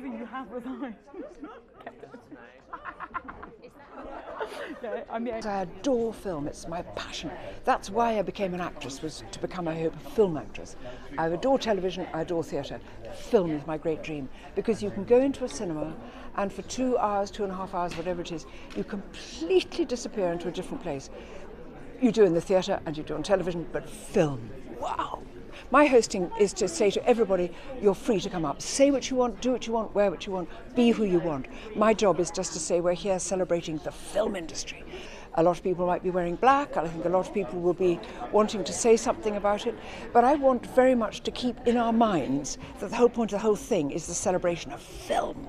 everything you have resigned. No, I mean, I adore film, it's my passion. That's why I became an actress, was to become, I hope, a film actress. I adore television, I adore theatre. Film is my great dream, because you can go into a cinema and for 2 hours, 2.5 hours, whatever it is, you completely disappear into a different place. You do in the theatre and you do on television, but film, wow! My hosting is to say to everybody, you're free to come up. Say what you want, do what you want, wear what you want, be who you want. My job is just to say we're here celebrating the film industry. A lot of people might be wearing black, I think a lot of people will be wanting to say something about it, but I want very much to keep in our minds that the whole point of the whole thing is the celebration of film.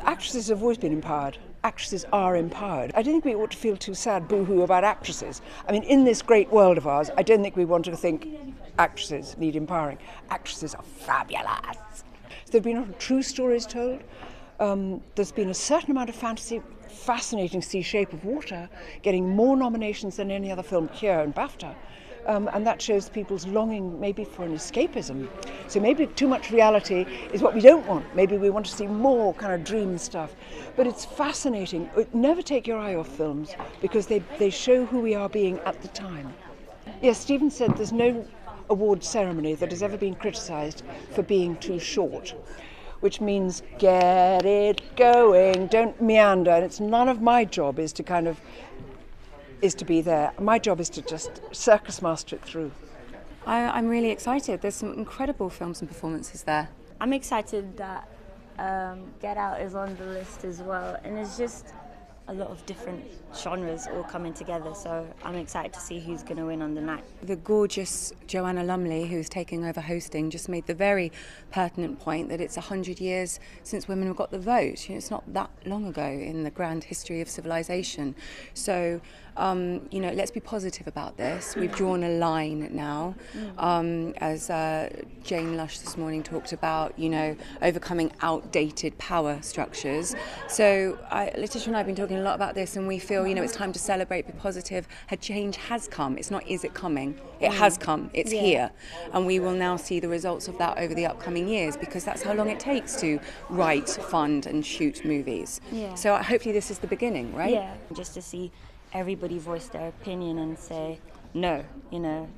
Actresses have always been empowered. Actresses are empowered. I don't think we ought to feel too sad, boo-hoo about actresses. I mean, in this great world of ours, I don't think we want to think actresses need empowering. Actresses are fabulous. There have been true stories told. There's been a certain amount of fantasy. Fascinating to see Shape of Water getting more nominations than any other film here in BAFTA. And that shows people's longing maybe for an escapism. So maybe too much reality is what we don't want. Maybe we want to see more kind of dream stuff. But it's fascinating. Never take your eye off films, because they show who we are being at the time. Yes, Stephen said there's no award ceremony that has ever been criticised for being too short, which means get it going, don't meander. And it's none of my job is to be there. My job is to just circus master it through. I'm really excited. There's some incredible films and performances there. I'm excited that Get Out is on the list as well, and it's just a lot of different genres all coming together, so I'm excited to see who's going to win on the night. The gorgeous Joanna Lumley, who's taking over hosting, just made the very pertinent point that it's 100 years since women got the vote. You know, it's not that long ago in the grand history of civilization. So, let's be positive about this. We've drawn a line now, as Jane Lush this morning talked about, overcoming outdated power structures. So Letitia and I have been talking a lot about this, and we feel, it's time to celebrate, be positive. A change has come. It's not, is it coming? It has come. It's here. And we will now see the results of that over the upcoming years, because that's how long it takes to write, fund and shoot movies. Yeah. So hopefully this is the beginning, right? Yeah, just to see everybody voice their opinion and say, no,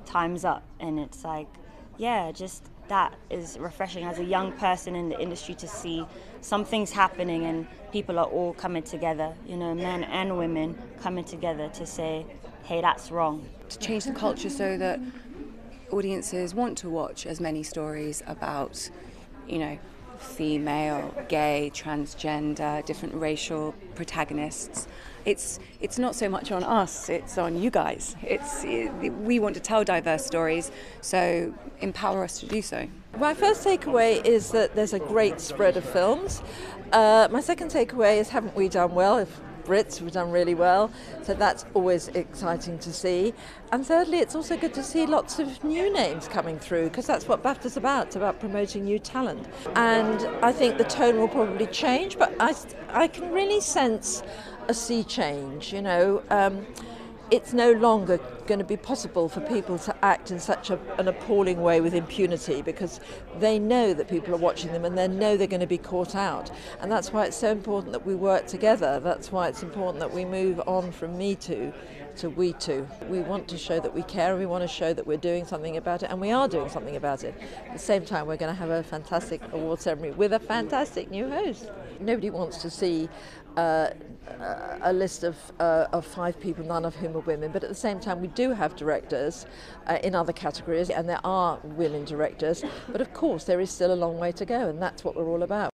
time's up. And it's like, just that is refreshing as a young person in the industry to see something's happening and people are all coming together, men and women coming together to say, hey, that's wrong. To change the culture so that audiences want to watch as many stories about, female, gay, transgender, different racial protagonists. It's not so much on us, it's on you guys. We want to tell diverse stories, so empower us to do so. My first takeaway is that there's a great spread of films. My second takeaway is, haven't we done well? If Brits have done really well, so that's always exciting to see. And thirdly, it's also good to see lots of new names coming through, because that's what BAFTA's about. It's about promoting new talent. And I think the tone will probably change, but I can really sense a sea change. It's no longer going to be possible for people to act in such an appalling way with impunity, because they know that people are watching them and they know they're going to be caught out. And that's why it's so important that we work together. That's why it's important that we move on from Me Too to We Too. We want to show that we care, and we want to show that we're doing something about it, and we are doing something about it. At the same time, we're going to have a fantastic award ceremony with a fantastic new host. Nobody wants to see a list of 5 people, none of whom are women, but at the same time we do have directors in other categories, and there are women directors, but of course there is still a long way to go, and that's what we're all about.